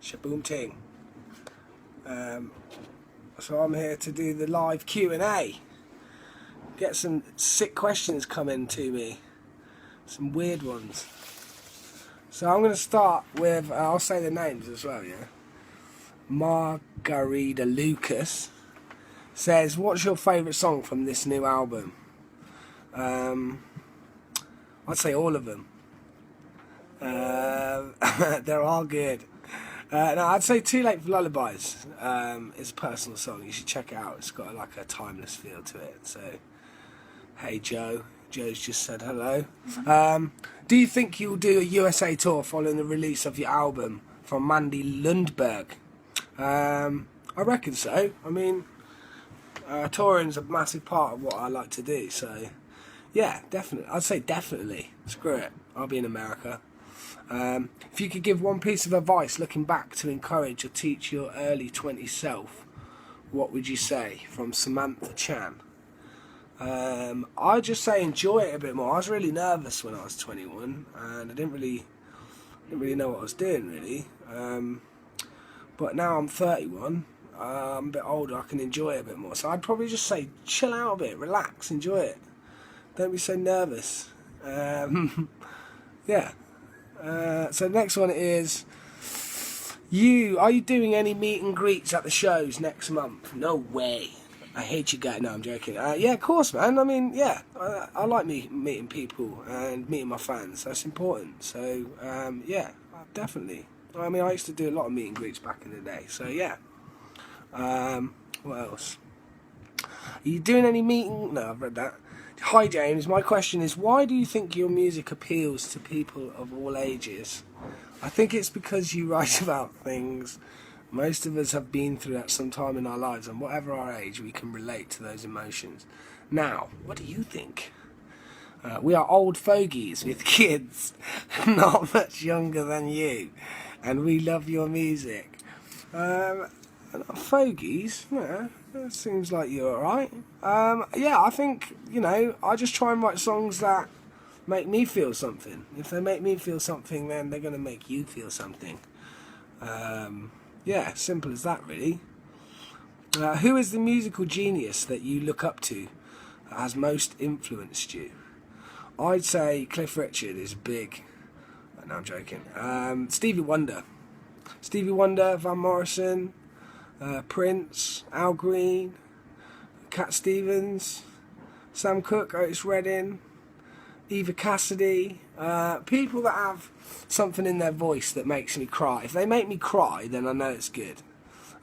Shaboom ting. So I'm here to do the live Q&A. Get some sick questions coming to me. Some weird ones. So I'm going to start with, I'll say the names as well, yeah? Margarita Lucas says, what's your favourite song from this new album? I'd say all of them. They're all good. No, I'd say Too Late for Lullabies is a personal song. You should check it out. It's got like a timeless feel to it. So, hey Joe. Joe's just said hello. Do you think you'll do a USA tour following the release of your album? From Mandy Lundberg. I reckon so. I mean, touring's a massive part of what I like to do. So, yeah, definitely. I'd say definitely. Screw it. I'll be in America. If you could give one piece of advice looking back to encourage or teach your early 20s self, what would you say? From Samantha Chan. I'd just say enjoy it a bit more. I was really nervous when I was 21 and I didn't really know what I was doing really. But now I'm 31, I'm a bit older, I can enjoy it a bit more. So I'd probably just say chill out a bit, relax, enjoy it. Don't be so nervous. Yeah. So the next one is, are you doing any meet and greets at the shows next month? No way. I hate you guys. No, I'm joking. Yeah, of course, man. I mean, yeah, I like meeting people and meeting my fans. That's important. So, yeah, definitely. I mean, I used to do a lot of meet and greets back in the day. So, yeah. What else? Are you doing any meeting? No, I've read that. Hi James, my question is, why do you think your music appeals to people of all ages? I think it's because you write about things most of us have been through at some time in our lives, and whatever our age, we can relate to those emotions. Now, what do you think? We are old fogies with kids not much younger than you, and we love your music. Fogies, yeah, it seems like you're alright. Yeah, I think, I just try and write songs that make me feel something. If they make me feel something, then they're going to make you feel something. Yeah, simple as that, really. Who is the musical genius that you look up to that has most influenced you? I'd say Cliff Richard is big. No, I'm joking. Stevie Wonder. Stevie Wonder, Van Morrison, Prince, Al Green, Cat Stevens, Sam Cooke, Otis Redding, Eva Cassidy, people that have something in their voice that makes me cry. If they make me cry, then I know it's good.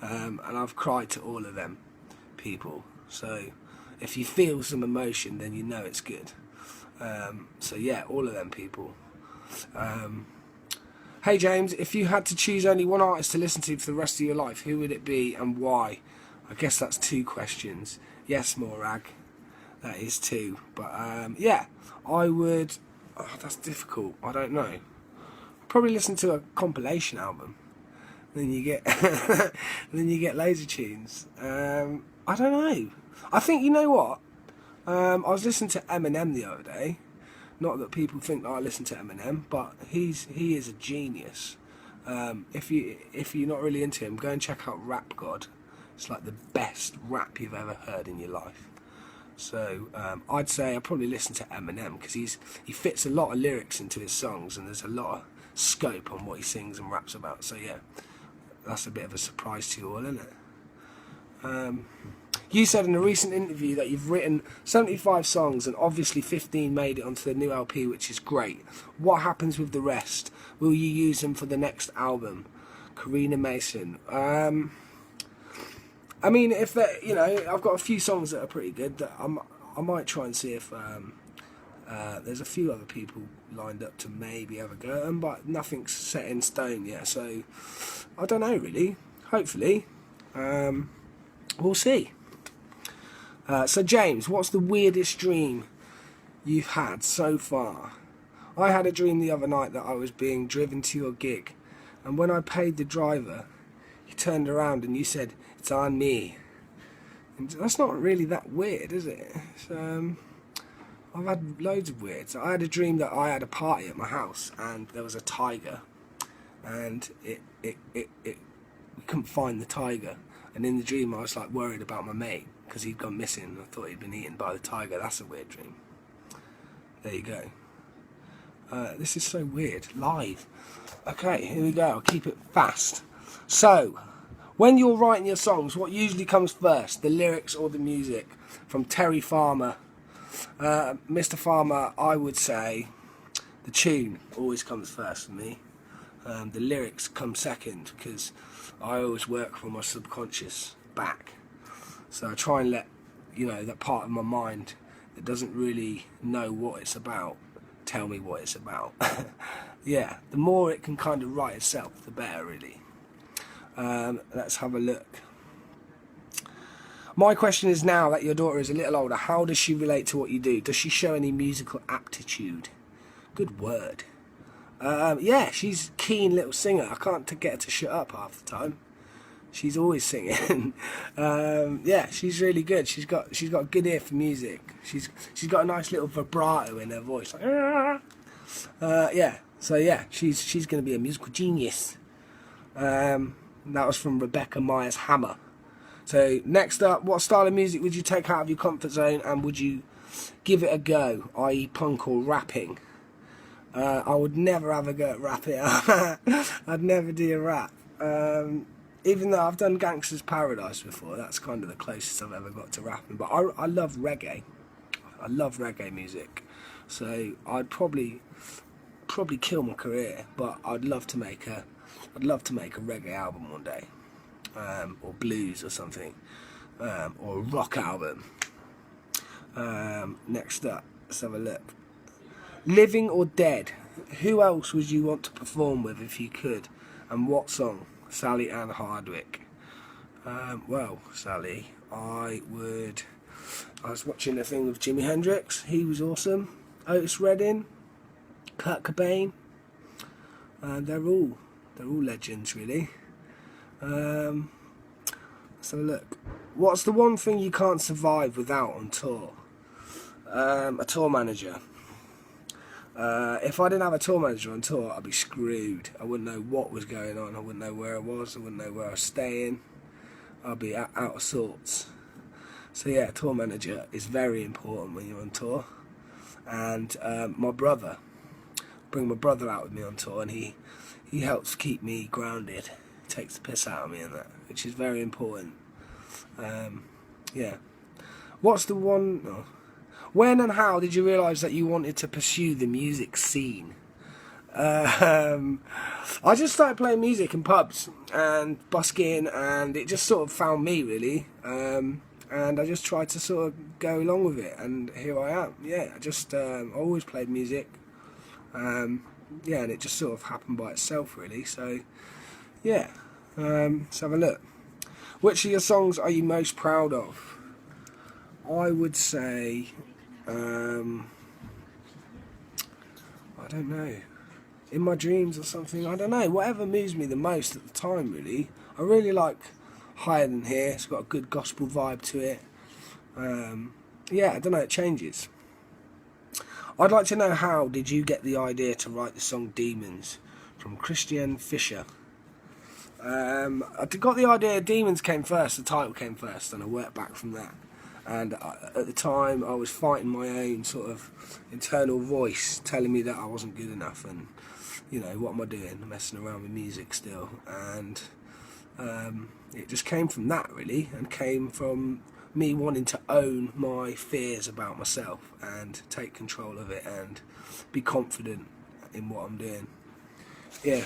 And I've cried to all of them people. So if you feel some emotion, then you know it's good. So yeah, all of them people. Hey James, if you had to choose only one artist to listen to for the rest of your life, who would it be and why? I guess that's two questions. Yes, Morag, that is two. But yeah, I would. Oh, that's difficult. I don't know. Probably listen to a compilation album. Then you get, then you get loads of tunes. I don't know. I think, you know what? I was listening to Eminem the other day. Not that people think that I listen to Eminem, but he is a genius. If you're not really into him, go and check out Rap God. It's like the best rap you've ever heard in your life. So I'd say I'd probably listen to Eminem because he fits a lot of lyrics into his songs, and there's a lot of scope on what he sings and raps about. So yeah, that's a bit of a surprise to you all, isn't it? You said in a recent interview that you've written 75 songs and obviously 15 made it onto the new LP, which is great. What happens with the rest? Will you use them for the next album? Karina Mason. I mean, if I've got a few songs that are pretty good that I might try and see if there's a few other people lined up to maybe have a go at them, but nothing's set in stone yet. So I don't know really. Hopefully, we'll see. So James, what's the weirdest dream you've had so far? I had a dream the other night that I was being driven to your gig, and when I paid the driver, he turned around and you said, "It's on me." And that's not really that weird, is it? I've had loads of weird. So I had a dream that I had a party at my house and there was a tiger and we couldn't find the tiger. And in the dream I was like worried about my mate because he'd gone missing, and I thought he'd been eaten by the tiger. That's a weird dream. There you go. This is so weird. Live. Okay, here we go. I'll keep it fast. So, when you're writing your songs, what usually comes first, the lyrics or the music? From Terry Farmer. Mr. Farmer, I would say the tune always comes first for me. The lyrics come second because I always work from my subconscious back. So I try and let, that part of my mind that doesn't really know what it's about tell me what it's about. Yeah, the more it can kind of write itself, the better, really. Let's have a look. My question is, now that your daughter is a little older, how does she relate to what you do? Does she show any musical aptitude? Good word. Yeah, she's a keen little singer. I can't get her to shut up half the time. She's always singing. Yeah, she's really good. She's got a good ear for music. She's got a nice little vibrato in her voice. Like, yeah. So yeah, she's going to be a musical genius. That was from Rebecca Myers Hammer. So next up, what style of music would you take out of your comfort zone, and would you give it a go, i.e. punk or rapping? I would never have a go at rapping. I'd never do a rap. Even though I've done Gangster's Paradise before, that's kind of the closest I've ever got to rapping. But I love reggae. I love reggae music. So I'd probably kill my career, but I'd love to make a reggae album one day. Or blues or something, or a rock album. Next up, let's have a look. Living or dead, who else would you want to perform with if you could, and what song? Sally Ann Hardwick. Well, Sally, I was watching a thing with Jimi Hendrix. He was awesome. Otis Redding, Kurt Cobain. They're all legends, really. Let's have a look. What's the one thing you can't survive without on tour? A tour manager. If I didn't have a tour manager on tour, I'd be screwed. I wouldn't know what was going on. I wouldn't know where I was. I wouldn't know where I was staying. I'd be out of sorts. So yeah, a tour manager is very important when you're on tour. And my brother. Bring my brother out with me on tour, and he helps keep me grounded. Takes the piss out of me and that, which is very important. Yeah. What's the one? Oh. When and how did you realise that you wanted to pursue the music scene? I just started playing music in pubs and busking, and it just sort of found me, really. And I just tried to sort of go along with it, and here I am. Yeah, I just always played music. Yeah, and it just sort of happened by itself, really. So yeah, let's have a look. Which of your songs are you most proud of? I would say, I don't know, In My Dreams or something. I don't know, whatever moves me the most at the time, really. I really like Higher Than Here. It's got a good gospel vibe to it. Yeah, I don't know, it changes. I'd like to know, how did you get the idea to write the song Demons? From Christian Fisher. I got the idea, Demons came first, the title came first, and I worked back from that. And at the time I was fighting my own sort of internal voice telling me that I wasn't good enough, and what am I doing? I'm messing around with music still. And it just came from that, really, and came from me wanting to own my fears about myself and take control of it and be confident in what I'm doing. Yeah.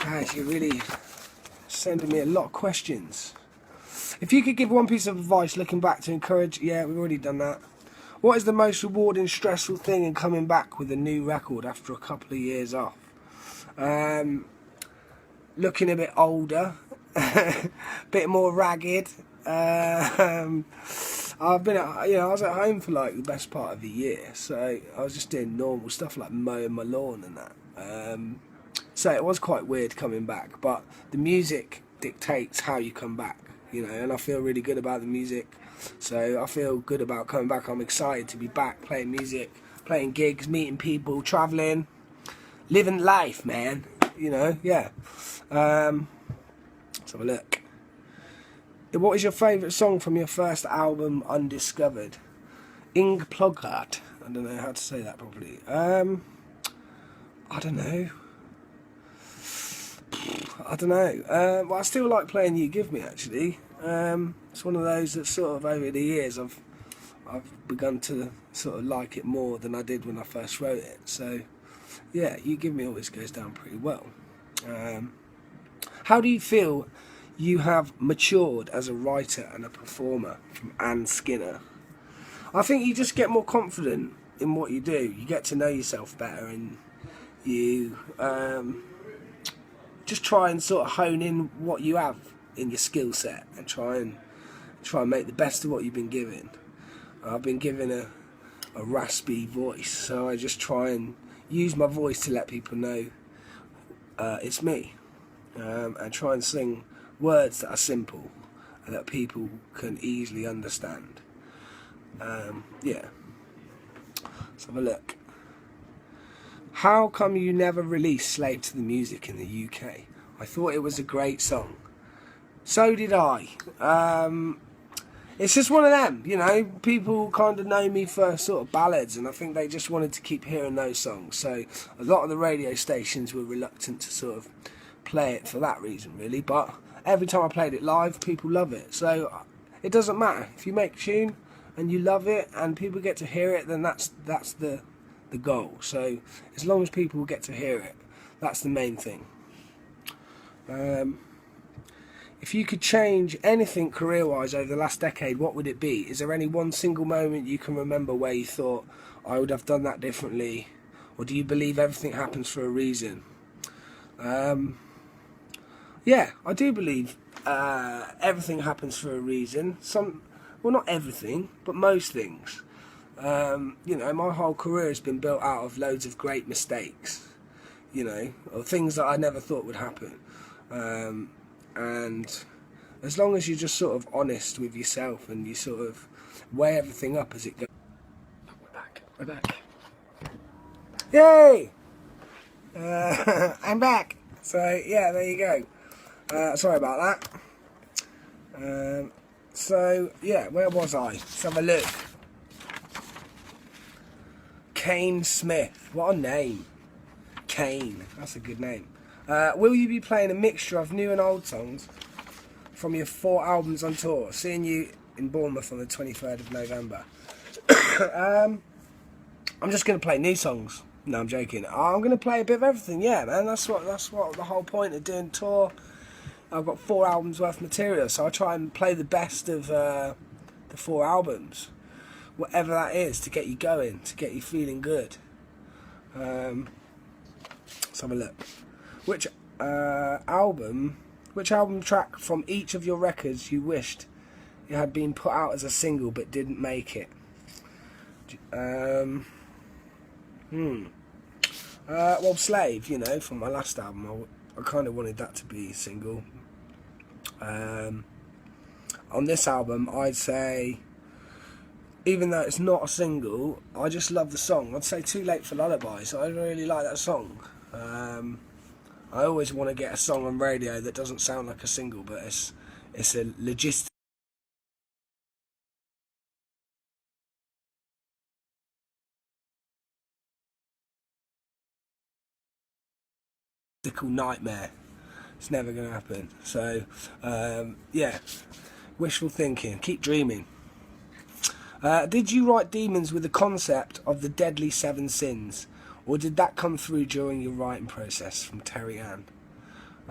Guys, you're really sending me a lot of questions. If you could give one piece of advice looking back to encourage... Yeah, we've already done that. What is the most rewarding, stressful thing in coming back with a new record after a couple of years off? Looking a bit older. A bit more ragged. I've been, I was at home for like the best part of the year, so I was just doing normal stuff like mowing my lawn and that. So it was quite weird coming back, but the music dictates how you come back, and I feel really good about the music, so I feel good about coming back. I'm excited to be back playing music, playing gigs, meeting people, travelling. living life, man. You know, yeah. Let's have a look. What is your favourite song from your first album, Undiscovered? Ing Plugart. I don't know how to say that properly. I don't know. Well, I still like playing You Give Me, actually. It's one of those that sort of over the years I've begun to sort of like it more than I did when I first wrote it. So, yeah, You Give Me always goes down pretty well. How do you feel you have matured as a writer and a performer? From Anne Skinner. I think you just get more confident in what you do. You get to know yourself better, and you just try and sort of hone in what you have in your skill set and try and make the best of what you've been given. I've been given a raspy voice, so I just try and use my voice to let people know it's me, and try and sing words that are simple and that people can easily understand. Yeah. Let's have a look. How come you never released Slave to the Music in the UK? I thought it was a great song. So did I. It's just one of them, you know. People kind of know me for sort of ballads, and I think they just wanted to keep hearing those songs. So a lot of the radio stations were reluctant to sort of play it for that reason, really. But every time I played it live, people love it. So it doesn't matter. If you make a tune and you love it and people get to hear it, then that's the goal. So as long as people get to hear it, that's the main thing. If you could change anything career-wise over the last decade, what would it be? Is there any one single moment you can remember where you thought, I would have done that differently? Or do you believe everything happens for a reason? Yeah, I do believe everything happens for a reason. Well, not everything, but most things. You know, my whole career has been built out of loads of great mistakes, you know, or things that I never thought would happen. And as long as you're just sort of honest with yourself and you sort of weigh everything up as it goes. We're back. Yay! I'm back. So, yeah, there you go. Sorry about that. So, yeah, where was I? Let's have a look. Kane Smith. What a name. Kane. That's a good name. Will you be playing a mixture of new and old songs from your 4 albums on tour? Seeing you in Bournemouth on the 23rd of November. I'm just going to play new songs. No, I'm joking. I'm going to play a bit of everything. Yeah, man. That's what the whole point of doing tour. I've got 4 albums worth of material, so I try and play the best of the 4 albums, whatever that is, to get you going, to get you feeling good. Let's have a look. Which album track from each of your records you wished it had been put out as a single but didn't make it? Well, Slave, you know, from my last album, I kind of wanted that to be a single. On this album, I'd say, even though it's not a single, I just love the song. I'd say Too Late for Lullabies. I really like that song. I always want to get a song on radio that doesn't sound like a single, but it's a logistical nightmare. It's never going to happen. So, yeah, wishful thinking. Keep dreaming. Did you write Demons with the concept of the deadly 7 sins, or did that come through during your writing process? From Terry Ann.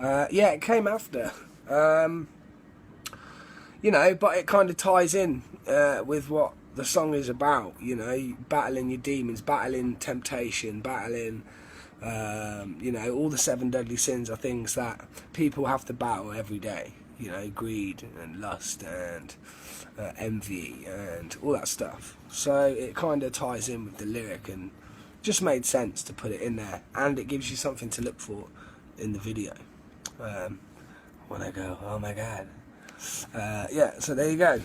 Yeah, it came after. You know, but it kind of ties in with what the song is about. You know, battling your demons, battling temptation, battling, you know, all the 7 deadly sins are things that people have to battle every day. You know, greed and lust and envy and all that stuff. So it kind of ties in with the lyric and just made sense to put it in there, and it gives you something to look for in the video. When I go, oh my god. Yeah, so there you go.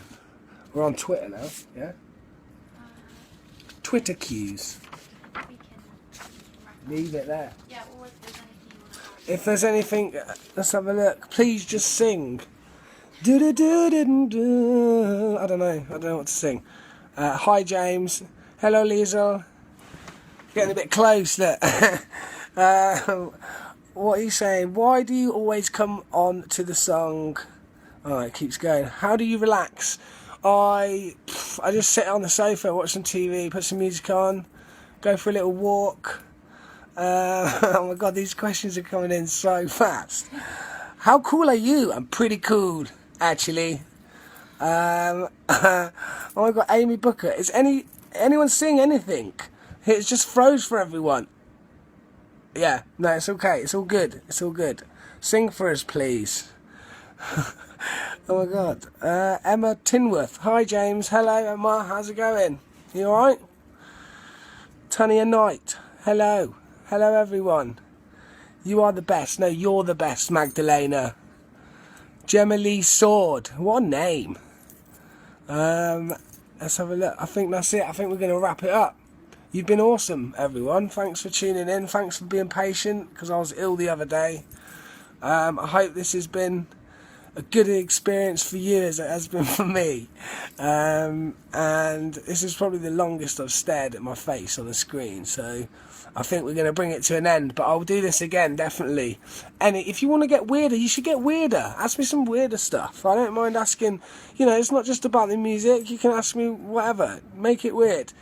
We're on Twitter now, yeah? Twitter cues. leave it there. Yeah, or if there's anything you want to ask. If there's anything, let's have a look. Please just sing. Do do do do do. I don't know what to sing. Hi James. Hello Liesel. Getting a bit close. Look. What are you saying? Why do you always come on to the song? Oh, it keeps going. How do you relax? I just sit on the sofa, watch some TV, put some music on, go for a little walk. Oh my god, these questions are coming in so fast. How cool are you? I'm pretty cool, actually. Oh my god, Amy Booker. Is anyone seeing anything? It's just froze for everyone. Yeah, no, it's okay. It's all good. It's all good. Sing for us, please. Oh my god. Emma Tinworth. Hi James. Hello Emma. How's it going? You alright? Tanya Knight. Hello. Hello everyone. You are the best. No, you're the best, Magdalena. Gemma Lee Sword. What a name. Let's have a look. I think that's it. I think we're going to wrap it up. You've been awesome, everyone. Thanks for tuning in. Thanks for being patient, because I was ill the other day. I hope this has been a good experience for you as it has been for me. And this is probably the longest I've stared at my face on the screen, so I think we're going to bring it to an end. But I'll do this again, definitely. And if you want to get weirder, you should get weirder. Ask me some weirder stuff. I don't mind asking, it's not just about the music. You can ask me whatever. Make it weird.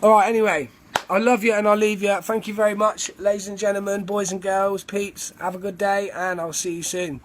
Alright, anyway, I love you and I'll leave you. Thank you very much, ladies and gentlemen, boys and girls, peeps. Have a good day and I'll see you soon.